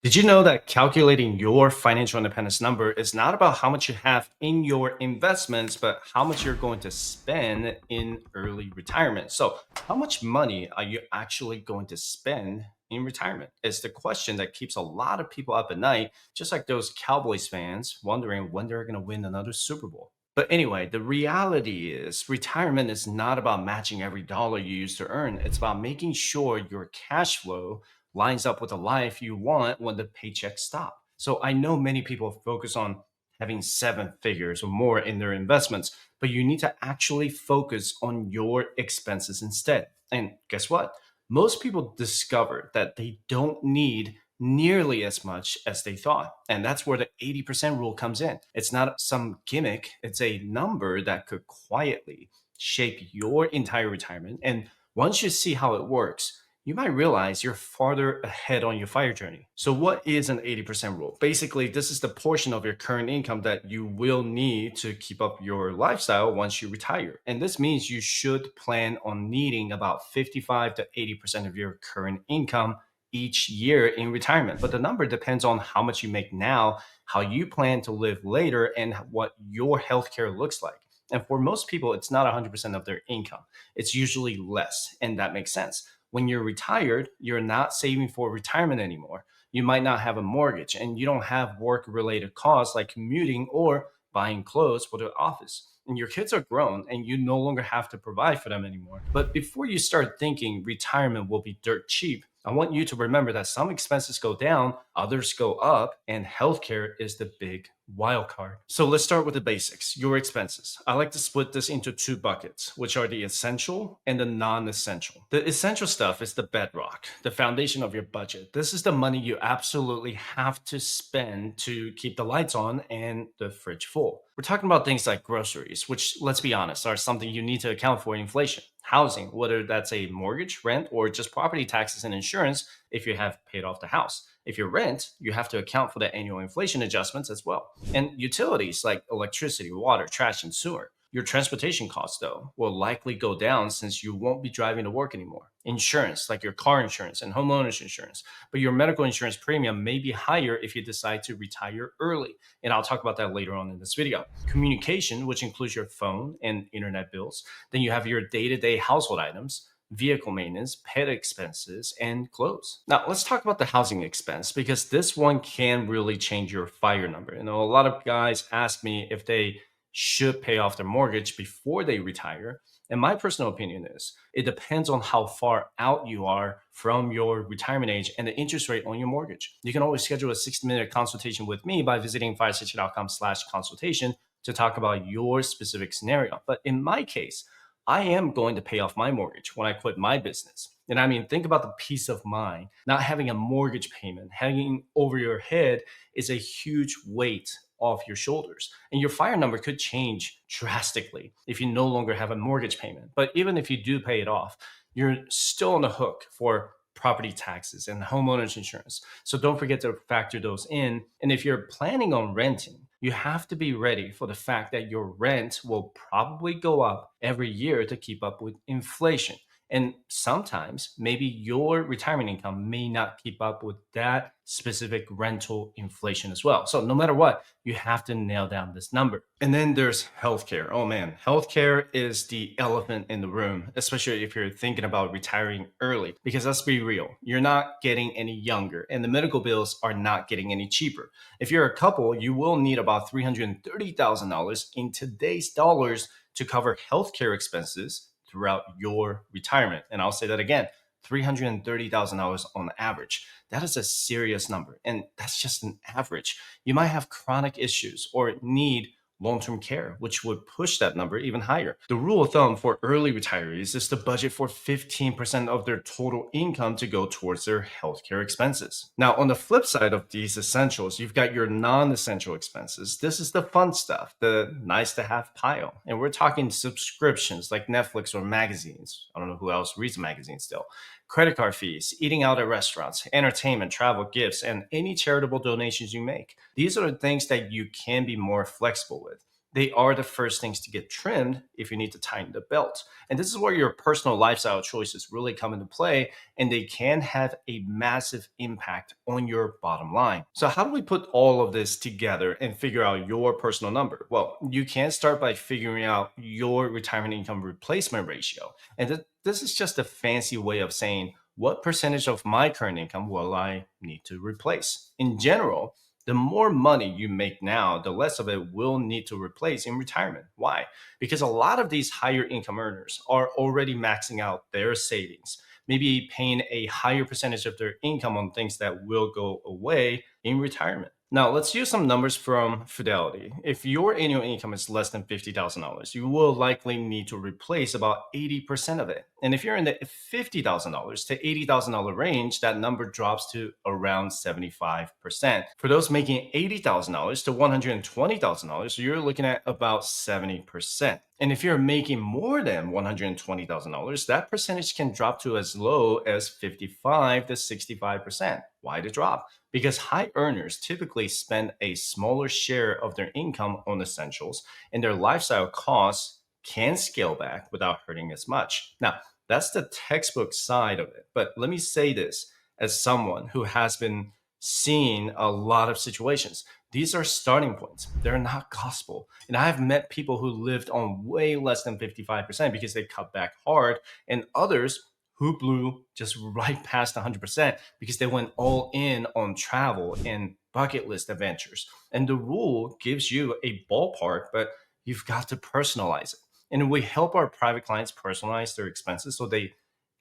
Did you know that calculating your financial independence number is not about how much you have in your investments, but how much you're going to spend in early retirement? So, how much money are you actually going to spend in retirement? Is the question that keeps a lot of people up at night, just like those Cowboys fans wondering when they're going to win another Super Bowl. But anyway, the reality is retirement is not about matching every dollar you used to earn. It's about making sure your cash flow lines up with the life you want when the paychecks stop. So I know many people focus on having seven figures or more in their investments, but you need to actually focus on your expenses instead. And guess what? Most people discover that they don't need nearly as much as they thought. And that's where the 80% rule comes in. It's not some gimmick, it's a number that could quietly shape your entire retirement. And once you see how it works, you might realize you're farther ahead on your fire journey. So, what is an 80% rule? Basically, this is the portion of your current income that you will need to keep up your lifestyle once you retire. And this means you should plan on needing about 55 to 80% of your current income each year in retirement. But the number depends on how much you make now, how you plan to live later, and what your healthcare looks like. And for most people, it's not 100% of their income. It's usually less, and that makes sense. When you're retired, you're not saving for retirement anymore. You might not have a mortgage and you don't have work related costs like commuting or buying clothes for the office. And your kids are grown and you no longer have to provide for them anymore. But before you start thinking retirement will be dirt cheap, I want you to remember that some expenses go down, others go up, and healthcare is the big wild card. So let's start with the basics, your expenses. I like to split this into two buckets, which are the essential and the non essential. The essential stuff is the bedrock, the foundation of your budget. This is the money you absolutely have to spend to keep the lights on and the fridge full. We're talking about things like groceries, which, let's be honest, are something you need to account for inflation. Housing, whether that's a mortgage, rent, or just property taxes and insurance if you have paid off the house. If you rent, you have to account for the annual inflation adjustments as well. And utilities like electricity, water, trash, and sewer. Your transportation costs, though, will likely go down since you won't be driving to work anymore. Insurance, like your car insurance and homeowners insurance, but your medical insurance premium may be higher if you decide to retire early. And I'll talk about that later on in this video. Communication, which includes your phone and internet bills. Then you have your day to day household items, vehicle maintenance, pet expenses, and clothes. Now, let's talk about the housing expense because this one can really change your fire number. You know, a lot of guys ask me if they should pay off their mortgage before they retire. And my personal opinion is it depends on how far out you are from your retirement age and the interest rate on your mortgage. You can always schedule a 60-minute consultation with me by visiting firestation.com/consultation to talk about your specific scenario. But in my case, I am going to pay off my mortgage when I quit my business. And I mean, think about the peace of mind. Not having a mortgage payment hanging over your head is a huge weight off your shoulders. And your fire number could change drastically if you no longer have a mortgage payment. But even if you do pay it off, you're still on the hook for property taxes and homeowners insurance. So don't forget to factor those in. And if you're planning on renting, you have to be ready for the fact that your rent will probably go up every year to keep up with inflation. And sometimes maybe your retirement income may not keep up with that specific rental inflation as well. So no matter what, you have to nail down this number. And then there's healthcare. Oh man, healthcare is the elephant in the room, especially if you're thinking about retiring early. Because let's be real, you're not getting any younger and the medical bills are not getting any cheaper. If you're a couple, you will need about $330,000 in today's dollars to cover healthcare expenses throughout your retirement. And I'll say that again, $330,000 on average. That is a serious number. And that's just an average. You might have chronic issues or need long-term care, which would push that number even higher. The rule of thumb for early retirees is to budget for 15% of their total income to go towards their healthcare expenses. Now, on the flip side of these essentials, you've got your non-essential expenses. This is the fun stuff, the nice to have pile. And we're talking subscriptions like Netflix or magazines. I don't know who else reads magazines still. Credit card fees, eating out at restaurants, entertainment, travel, gifts, and any charitable donations you make. These are the things that you can be more flexible with. they are the first things to get trimmed if you need to tighten the belt. And this is where your personal lifestyle choices really come into play, and they can have a massive impact on your bottom line. So, how do we put all of this together and figure out your personal number? Well, you can start by figuring out your retirement income replacement ratio. And this is just a fancy way of saying what percentage of my current income will I need to replace? In general, the more money you make now, the less of it will need to replace in retirement. Why? Because a lot of these higher income earners are already maxing out their savings, maybe paying a higher percentage of their income on things that will go away in retirement. Now, let's use some numbers from Fidelity. If your annual income is less than $50,000, you will likely need to replace about 80% of it. And if you're in the $50,000 to $80,000 range, that number drops to around 75%. For those making $80,000 to $120,000, you're looking at about 70%. And if you're making more than $120,000, that percentage can drop to as low as 55 to 65%. Why the drop? Because high earners typically spend a smaller share of their income on essentials, and their lifestyle costs can scale back without hurting as much. Now, that's the textbook side of it. But let me say this as someone who has been seeing a lot of situations. These are starting points. They're not gospel. And I've met people who lived on way less than 55% because they cut back hard, and others who blew just right past 100% because they went all in on travel and bucket list adventures. And the rule gives you a ballpark, but you've got to personalize it. And we help our private clients personalize their expenses so they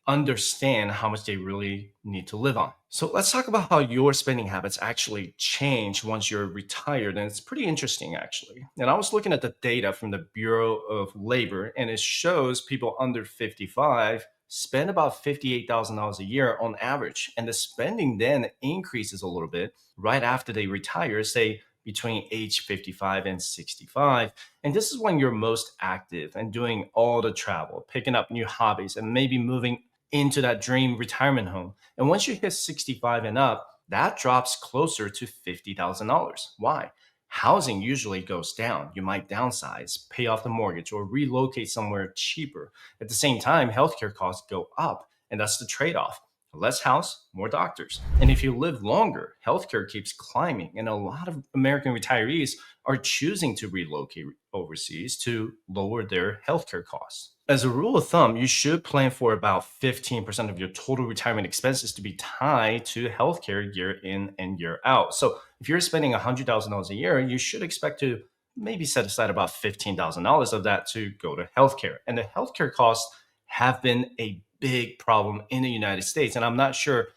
understand how much they really need to live on. So let's talk about how your spending habits actually change once you're retired. And it's pretty interesting, actually. And I was looking at the data from the Bureau of Labor, and it shows people under 55 spend about $58,000 a year on average. And the spending then increases a little bit right after they retire, say between age 55 and 65. And this is when you're most active and doing all the travel, picking up new hobbies, and maybe moving into that dream retirement home. And once you hit 65 and up, that drops closer to $50,000. Why? Housing usually goes down. You might downsize, pay off the mortgage, or relocate somewhere cheaper. At the same time, healthcare costs go up, and that's the trade off. Less house, more doctors. And if you live longer, healthcare keeps climbing, and a lot of American retirees are choosing to relocate overseas to lower their healthcare costs. As a rule of thumb, you should plan for about 15% of your total retirement expenses to be tied to healthcare year in and year out. So if you're spending $100,000 a year, you should expect to maybe set aside about $15,000 of that to go to healthcare. And the healthcare costs have been a big problem in the United States. And I'm not sure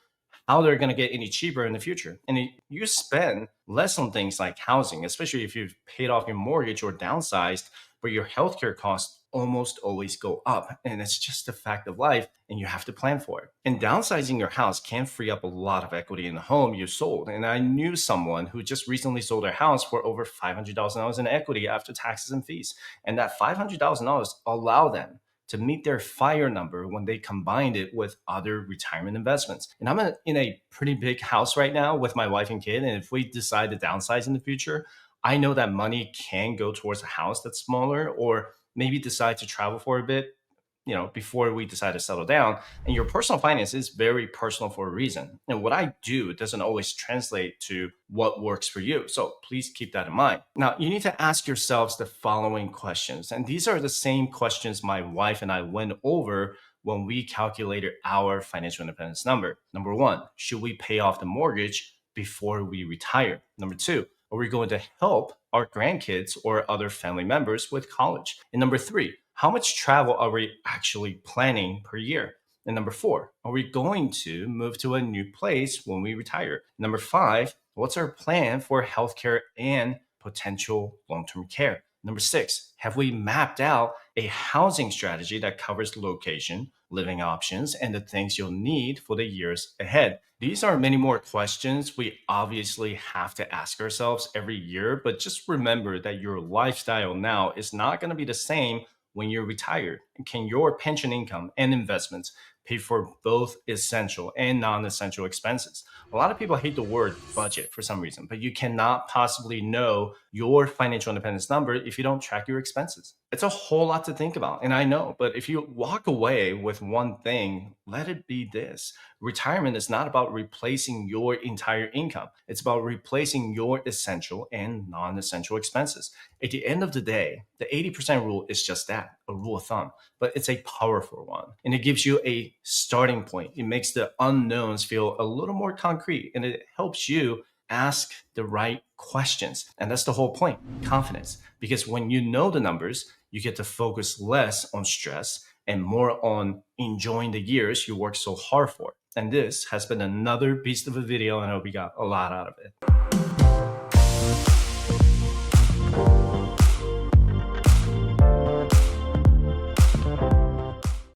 how they're going to get any cheaper in the future. And you spend less on things like housing, especially if you've paid off your mortgage or downsized, but your healthcare costs almost always go up. And it's just a fact of life, and you have to plan for it. And downsizing your house can free up a lot of equity in the home you sold. And I knew someone who just recently sold their house for over $500,000 in equity after taxes and fees. And that $500,000 allowed them to meet their fire number when they combined it with other retirement investments. And I'm in a pretty big house right now with my wife and kid. And if we decide to downsize in the future, I know that money can go towards a house that's smaller, or maybe decide to travel for a bit, before we decide to settle down. And your personal finance is very personal for a reason. And what I do doesn't always translate to what works for you. So please keep that in mind. Now, you need to ask yourselves the following questions. And these are the same questions my wife and I went over when we calculated our financial independence number. Number one, should we pay off the mortgage before we retire? Number two, are we going to help our grandkids or other family members with college? And number three, how much travel are we actually planning per year? And number four, are we going to move to a new place when we retire? Number five, what's our plan for healthcare and potential long term care? Number six, have we mapped out a housing strategy that covers location, living options, and the things you'll need for the years ahead? These are many more questions we obviously have to ask ourselves every year, but just remember that your lifestyle now is not going to be the same when you're retired. Can your pension income and investments pay for both essential and non essential expenses. A lot of people hate the word budget for some reason, but you cannot possibly know your financial independence number if you don't track your expenses. It's a whole lot to think about. And I know, but if you walk away with one thing, let it be this: retirement is not about replacing your entire income, it's about replacing your essential and non essential expenses. At the end of the day, the 80% rule is just that, a rule of thumb, but it's a powerful one. And it gives you a starting point. It makes the unknowns feel a little more concrete, and it helps you ask the right questions. And that's the whole point: confidence. Because when you know the numbers, you get to focus less on stress and more on enjoying the years you worked so hard for. And this has been another piece of a video, and I hope you got a lot out of it.